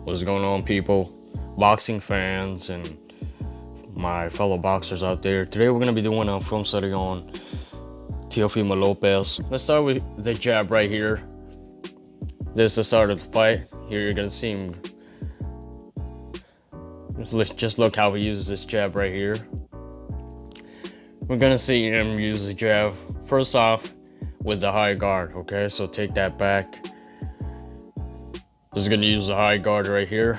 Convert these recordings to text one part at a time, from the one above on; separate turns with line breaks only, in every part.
What's going on, people? Boxing fans and my fellow boxers out there. Today we're gonna be doing a film study on Teofimo Lopez. Let's start with the jab right here. This is the start of the fight. Here you're gonna see him. Just look how he uses this jab right here. We're gonna see him use the jab first off with the high guard. Okay, so take that back. He's gonna use the high guard right here,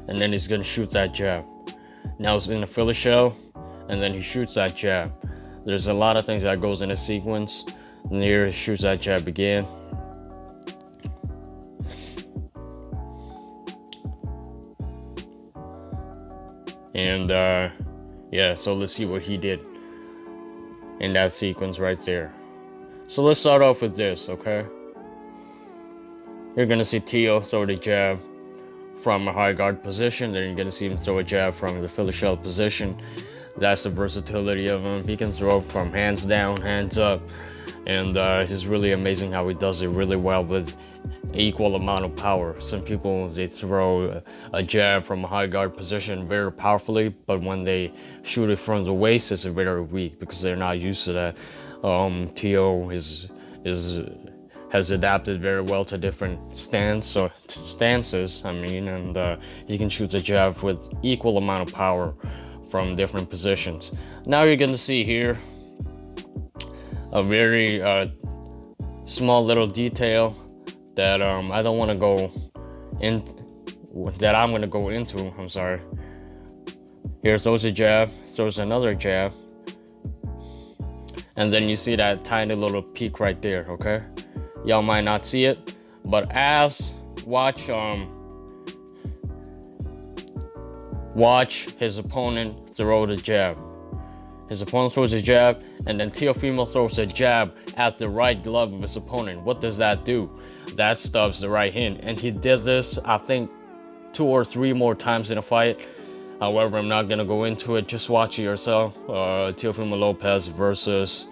and then he's gonna shoot that jab. Now it's in the Philly shell, and then he shoots that jab. There's a lot of things that goes in a sequence. And here he shoots that jab again. And yeah, so let's see what he did in that sequence right there. So let's start off with this, okay? You're gonna see Teo throw the jab from a high guard position. Then you're gonna see him throw a jab from the Philly shell position. That's the versatility of him. He can throw from hands down, hands up, and it's really amazing how he does it really well with equal amount of power. Some people, they throw a jab from a high guard position very powerfully, but when they shoot it from the waist, it's very weak because they're not used to that. Teo has adapted very well to different stances. And he can shoot the jab with equal amount of power from different positions. Now you're gonna see here a very small little detail that I don't want to go in, that I'm gonna go into. I'm sorry. Here throws a jab, throws another jab, and then you see that tiny little peak right there. Okay, y'all might not see it, but watch his opponent throw the jab. His opponent throws a jab, and then Teofimo throws a jab at the right glove of his opponent. What does that do? That stubs the right hand, and he did this, I think, 2 or 3 more times in a fight. However, I'm not gonna go into it. Just watch it yourself. Teofimo Lopez versus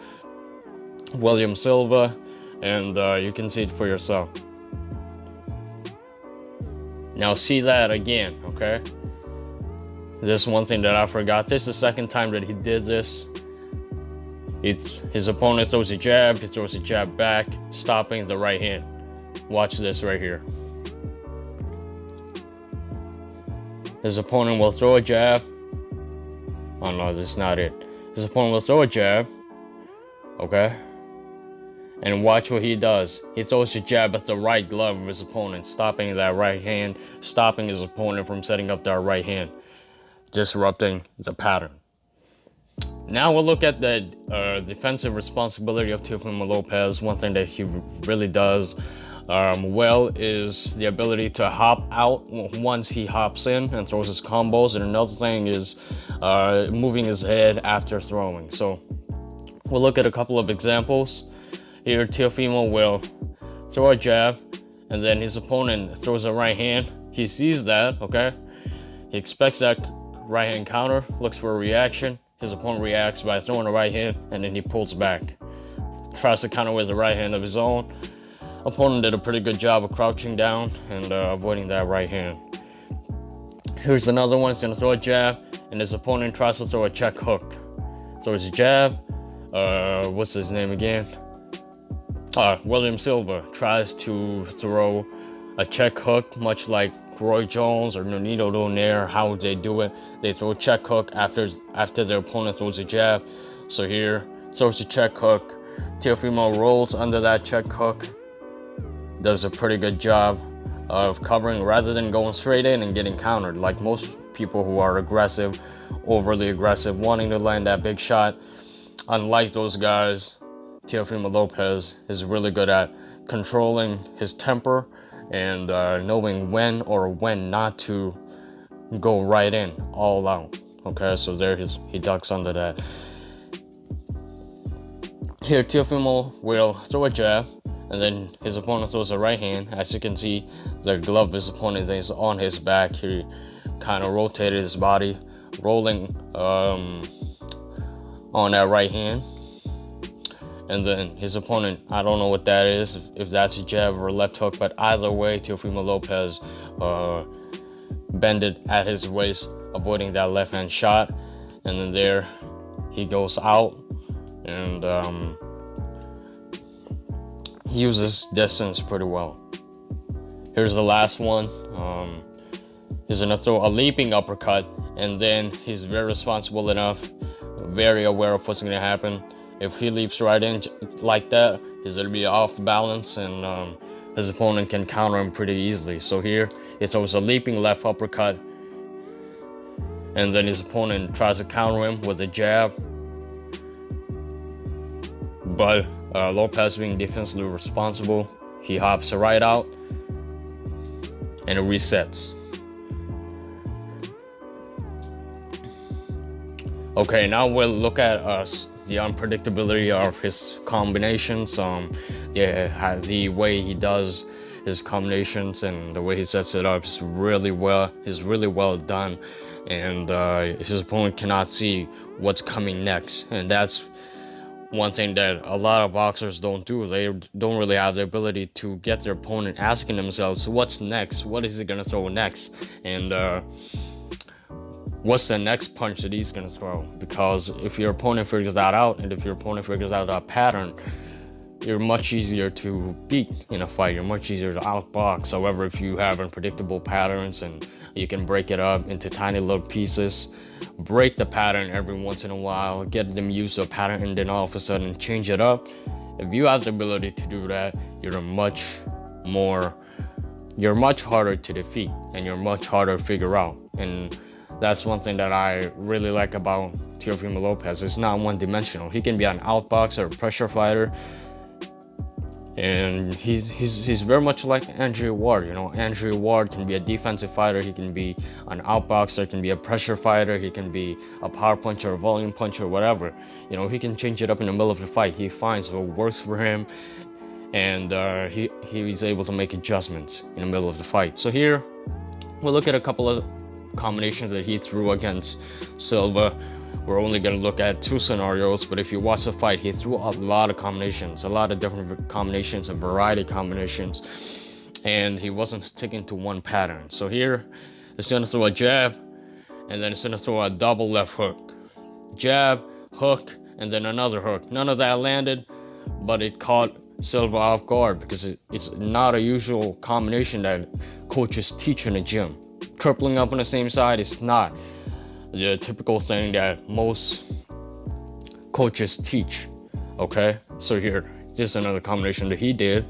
William Silva, and you can see it for yourself. Now see that again, okay? This one thing that I forgot. This is the second time that he did this. His opponent throws a jab, he throws a jab back, stopping the right hand. Watch this right here. His opponent will throw a jab. Oh no, that's not it. His opponent will throw a jab, okay? And watch what he does. He throws the jab at the right glove of his opponent, stopping that right hand, stopping his opponent from setting up that right hand, disrupting the pattern. Now we'll look at the defensive responsibility of Teofimo Lopez. One thing that he really does well is the ability to hop out once he hops in and throws his combos. And another thing is moving his head after throwing. So we'll look at a couple of examples. Here, Teofimo will throw a jab, and then his opponent throws a right hand. He sees that, okay? He expects that right hand counter, looks for a reaction. His opponent reacts by throwing a right hand, and then he pulls back. Tries to counter with the right hand of his own. Opponent did a pretty good job of crouching down and avoiding that right hand. Here's another one. He's gonna throw a jab, and his opponent tries to throw a check hook. Throws a jab. What's his name again? William Silva tries to throw a check hook, much like Roy Jones or Nonito Donaire. How they do it? They throw a check hook after their opponent throws a jab. So here, throws a check hook. Teofimo rolls under that check hook. Does a pretty good job of covering rather than going straight in and getting countered like most people who are aggressive, overly aggressive, wanting to land that big shot. Unlike those guys, Teofimo Lopez is really good at controlling his temper and knowing when or when not to go right in, all out. Okay, so there he ducks under that. Here, Teofimo will throw a jab, and then his opponent throws a right hand. As you can see, the glove of his opponent is on his back. He kind of rotated his body, rolling on that right hand. And then his opponent, I don't know what that is, if that's a jab or a left hook, but either way, Teofimo Lopez bend it at his waist, avoiding that left hand shot. And then there he goes out, and he uses distance pretty well. Here's the last one. He's gonna throw a leaping uppercut, and then he's very responsible enough, very aware of what's gonna happen. If he leaps right in like that, he's gonna be off balance, and his opponent can counter him pretty easily. So here he throws a leaping left uppercut, and then his opponent tries to counter him with a jab, but Lopez, being defensively responsible, he hops right out and it resets. Okay, now we'll look at the unpredictability of his combinations. The way he does his combinations and the way he sets it up is really well done, and his opponent cannot see what's coming next. And that's one thing that a lot of boxers don't do. They don't really have the ability to get their opponent asking themselves, what's next? What is he gonna throw next? And what's the next punch that he's gonna throw? Because if your opponent figures that out, and if your opponent figures out a pattern, you're much easier to beat in a fight. You're much easier to outbox. However, if you have unpredictable patterns and you can break it up into tiny little pieces, break the pattern every once in a while, get them used to a pattern, and then all of a sudden change it up. If you have the ability to do that, you're much harder to defeat, and you're much harder to figure out. And that's one thing that I really like about Teofimo Lopez. It's not one-dimensional. He can be an outboxer, a pressure fighter, and he's very much like Andre Ward. You know, Andre Ward can be a defensive fighter, he can be an outboxer, can be a pressure fighter, he can be a power puncher, a volume puncher, whatever. You know, he can change it up in the middle of the fight. He finds what works for him, and he's able to make adjustments in the middle of the fight. So here we'll look at a couple of combinations that he threw against Silva. We're only going to look at 2 scenarios, but if you watch the fight, he threw a lot of combinations, a lot of different combinations, a variety of combinations, and he wasn't sticking to one pattern. So here, it's going to throw a jab, and then it's going to throw a double left hook. Jab, hook, and then another hook. None of that landed, but it caught Silva off guard, because it's not a usual combination that coaches teach in the gym. Tripling up on the same side is not the typical thing that most coaches teach. Okay, so here, just another combination that he did.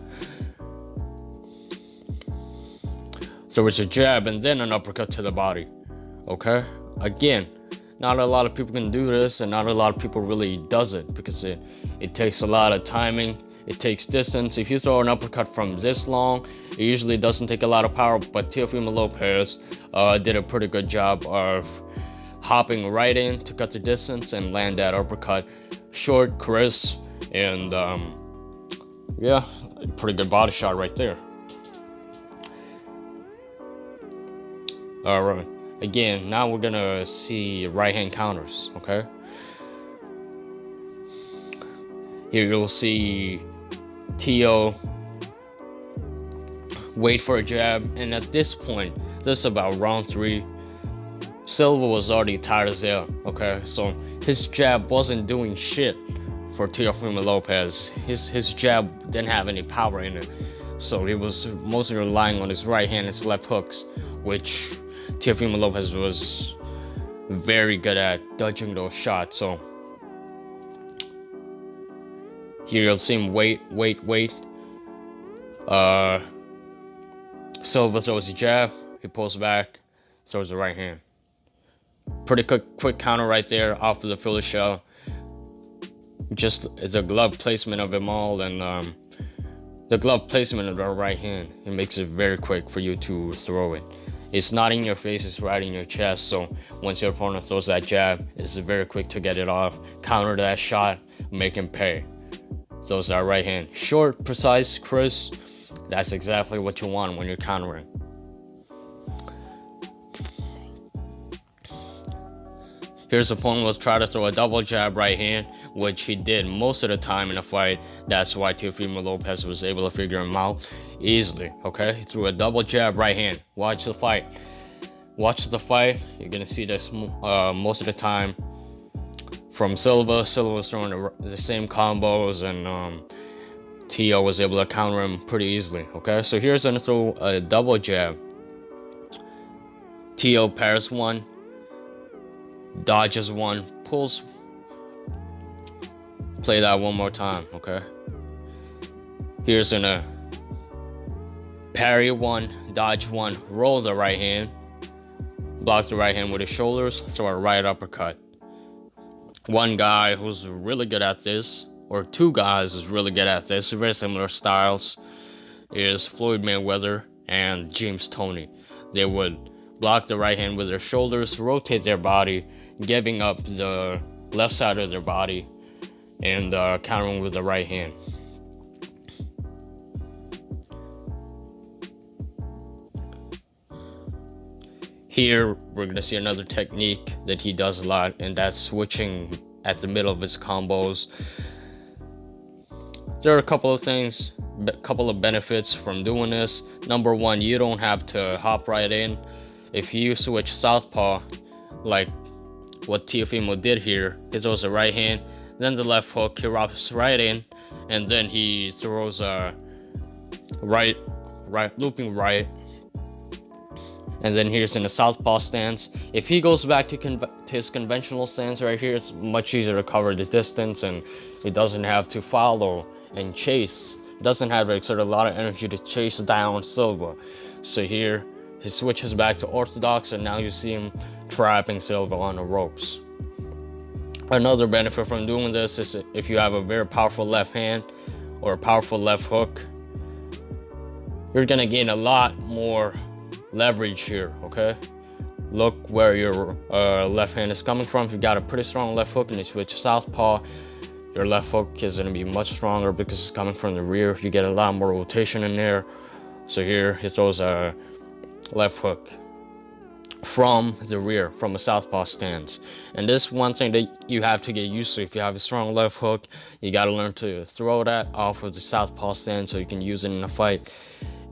So it's a jab and then an uppercut to the body. Okay, again, not a lot of people can do this, and not a lot of people really does it, because it takes a lot of timing. It takes distance. If you throw an uppercut from this long, it usually doesn't take a lot of power, but Teofimo Lopez did a pretty good job of hopping right in to cut the distance and land that uppercut short, crisp, and yeah, pretty good body shot right there. All right, again, now we're gonna see right hand counters. Okay, here you'll see Teo wait for a jab, and at this point, this is about round 3, Silva was already tired as hell. Okay, so his jab wasn't doing shit for Teofimo Lopez. His jab didn't have any power in it, so he was mostly relying on his right hand and his left hooks, which Teofimo Lopez was very good at dodging those shots. So here you'll see him wait. Silva throws a jab, he pulls back, throws the right hand. Pretty quick counter right there off of the Philly shell. Just the glove placement of them all, and the glove placement of the right hand, it makes it very quick for you to throw it. It's not in your face, it's right in your chest. So once your opponent throws that jab, it's very quick to get it off, counter that shot, make him pay. Throws that right hand. Short, precise, crisp. That's exactly what you want when you're countering. Here's opponent will try to throw a double jab right hand, which he did most of the time in the fight. That's why Teofimo Lopez was able to figure him out easily. Okay, he threw a double jab right hand. Watch the fight. Watch the fight. You're gonna see this most of the time from Silva. Silva was throwing the same combos, and Teo was able to counter him pretty easily. Okay, so here's gonna throw a double jab. Teo pairs one, dodges one, pulls. Play that one more time. Okay, here's gonna parry one, dodge one, roll the right hand, block the right hand with his shoulders, throw a right uppercut. One guy who's really good at this, or two guys who's really good at this, very similar styles, is Floyd Mayweather and James Toney. They would block the right hand with their shoulders, rotate their body, giving up the left side of their body, and countering with the right hand. Here, we're going to see another technique that he does a lot, and that's switching at the middle of his combos. There are a couple of things, a couple of benefits from doing this. Number one, you don't have to hop right in. If you switch southpaw, like what Teofimo did here, he throws a right hand, then the left hook, he hops right in, and then he throws a right looping right. And then here's in the southpaw stance. If he goes back to his conventional stance right here, it's much easier to cover the distance, and he doesn't have to follow and chase. He doesn't have to exert a lot of energy to chase down Silva. So here, he switches back to orthodox, and now you see him trapping Silva on the ropes. Another benefit from doing this is if you have a very powerful left hand or a powerful left hook, you're gonna gain a lot more leverage here. Okay, look where your left hand is coming from. If you got a pretty strong left hook and you switch southpaw, your left hook is going to be much stronger because it's coming from the rear. You get a lot more rotation in there. So here he throws a left hook from the rear, from a southpaw stance. And this one thing that you have to get used to. If you have a strong left hook, you got to learn to throw that off of the southpaw stance so you can use it in a fight.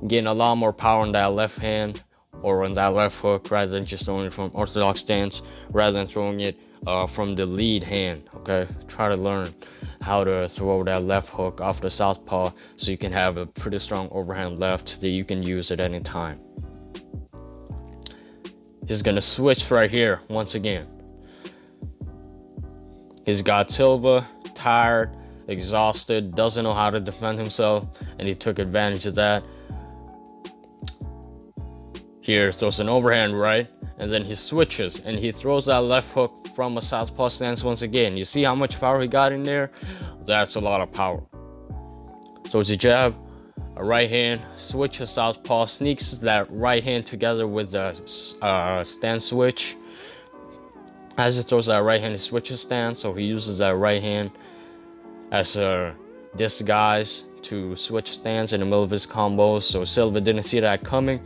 Getting a lot more power in that left hand or on that left hook, rather than just throwing it from orthodox stance, rather than throwing it from the lead hand. Okay, try to learn how to throw that left hook off the southpaw so you can have a pretty strong overhand left that you can use at any time. He's gonna switch right here once again. He's got Silva tired, exhausted, doesn't know how to defend himself, and he took advantage of that. Here, throws an overhand right, and then he switches, and he throws that left hook from a southpaw stance once again. You see how much power he got in there? That's a lot of power. Throws a jab, a right hand, switches southpaw, sneaks that right hand together with the stance switch. As he throws that right hand, he switches stance, so he uses that right hand as a disguise to switch stance in the middle of his combos. So Silva didn't see that coming.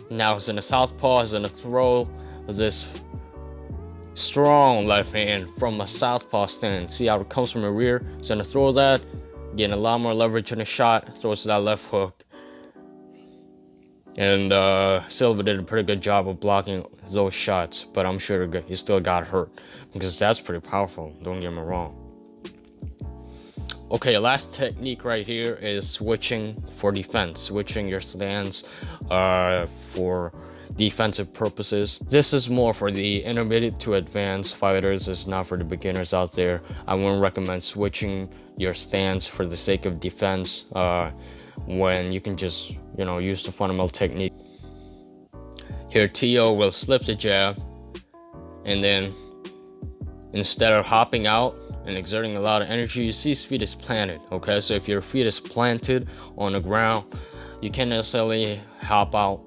Now he's in a southpaw, he's gonna throw this strong left hand from a southpaw stance. See how it comes from the rear? He's gonna throw that, getting a lot more leverage in the shot, throws that left hook. And Silva did a pretty good job of blocking those shots, but I'm sure he still got hurt because that's pretty powerful, don't get me wrong. Okay, last technique right here is switching for defense, switching your stance for defensive purposes. This is more for the intermediate to advanced fighters. It's not for the beginners out there. I wouldn't recommend switching your stance for the sake of defense when you can just, use the fundamental technique. Here, Teo will slip the jab, and then instead of hopping out and exerting a lot of energy, you see his feet is planted. Okay, so if your feet is planted on the ground, you can't necessarily hop out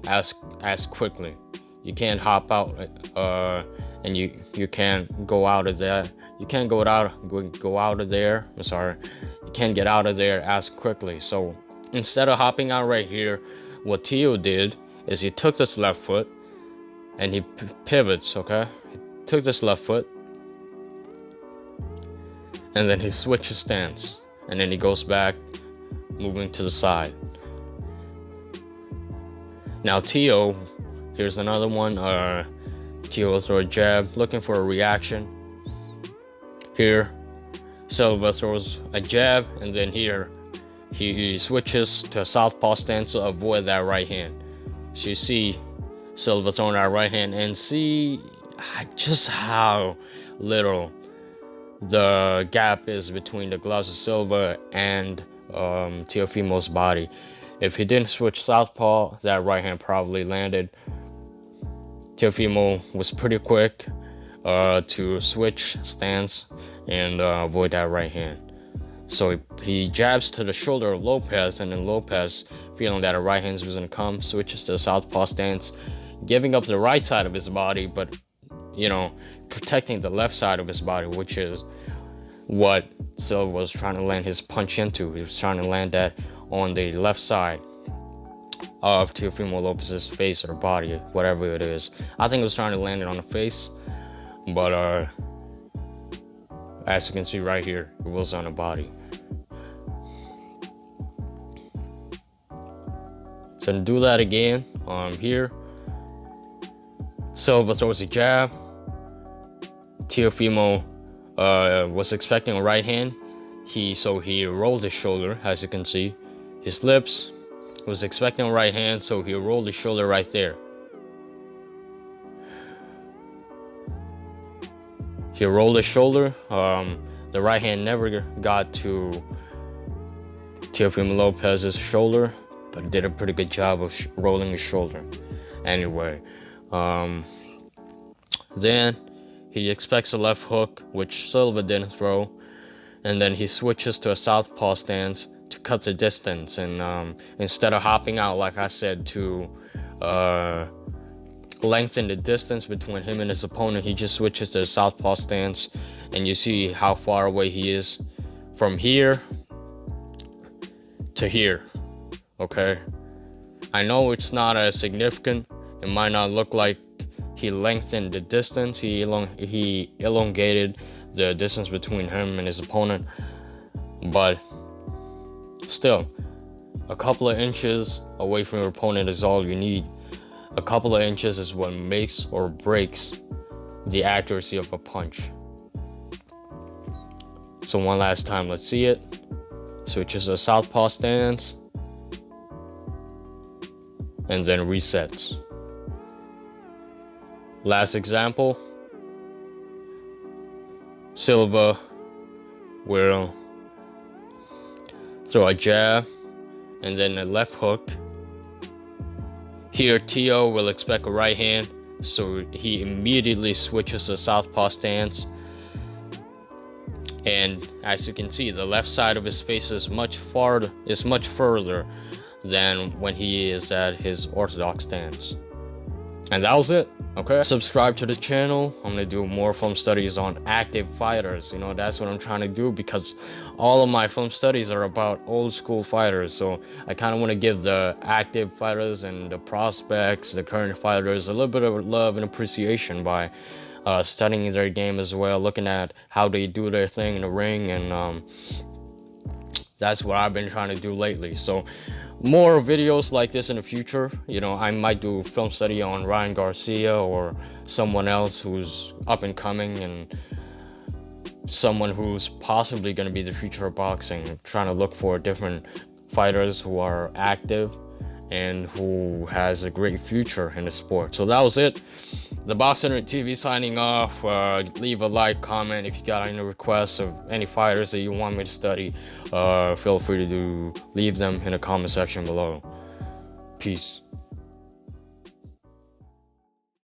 as quickly. You can't hop out and you can't go out of that. You can't go out of there. I'm sorry. You can't get out of there as quickly. So instead of hopping out right here, what Teo did is he took this left foot and he pivots. Okay, he took this left foot, and then he switches stance, and then he goes back, moving to the side. Now Teo, Here's another one. Teo will throw a jab, looking for a reaction. Here, Silva throws a jab, and then here he switches to a southpaw stance to avoid that right hand. So you see Silva throwing that right hand, and see just how little the gap is between the gloves of Silva and Teofimo's body. If he didn't switch southpaw, that right hand probably landed. Teofimo was pretty quick to switch stance and avoid that right hand. So he jabs to the shoulder of Lopez, and then Lopez, feeling that a right hand was going to come, switches to the southpaw stance, giving up the right side of his body, but, you know, protecting the left side of his body, which is what Silva was trying to land his punch into. He was trying to land that on the left side of Teofimo Lopez's face or body, whatever it is. I think he was trying to land it on the face, but as you can see right here, it was on the body. So to do that again, here, Silva throws a jab. Teofimo was expecting a right hand. So he rolled his shoulder, as you can see. He slips, was expecting a right hand, so he rolled his shoulder right there. He rolled his shoulder. The right hand never got to Teofimo Lopez's shoulder, but did a pretty good job of rolling his shoulder. Anyway, then he expects a left hook, which Silva didn't throw, and then he switches to a southpaw stance to cut the distance. And instead of hopping out, like I said, to lengthen the distance between him and his opponent, he just switches to a southpaw stance, and you see how far away he is from here to here. Okay, I know it's not as significant. It might not look like he lengthened the distance. He elongated the distance between him and his opponent, but still, a couple of inches away from your opponent is all you need. A couple of inches is what makes or breaks the accuracy of a punch. So one last time, let's see it. Switches to a southpaw stance, and then resets. Last example, Silva will throw a jab and then a left hook. Here, Teo will expect a right hand, so he immediately switches to southpaw stance. And as you can see, the left side of his face is much further than when he is at his orthodox stance. And that was it. Okay, subscribe to the channel. I'm gonna do more film studies on active fighters. You know, that's what I'm trying to do, because all of my film studies are about old school fighters. So I kind of want to give the active fighters and the prospects, the current fighters, a little bit of love and appreciation by studying their game as well, looking at how they do their thing in the ring, and that's what I've been trying to do lately. So more videos like this in the future. You know, I might do a film study on Ryan Garcia or someone else who's up and coming, and someone who's possibly going to be the future of boxing. I'm trying to look for different fighters who are active and who has a great future in the sport. So that was it. The Boxing TV signing off. Leave a like, comment if you got any requests of any fighters that you want me to study. Feel free to leave them in the comment section below. Peace.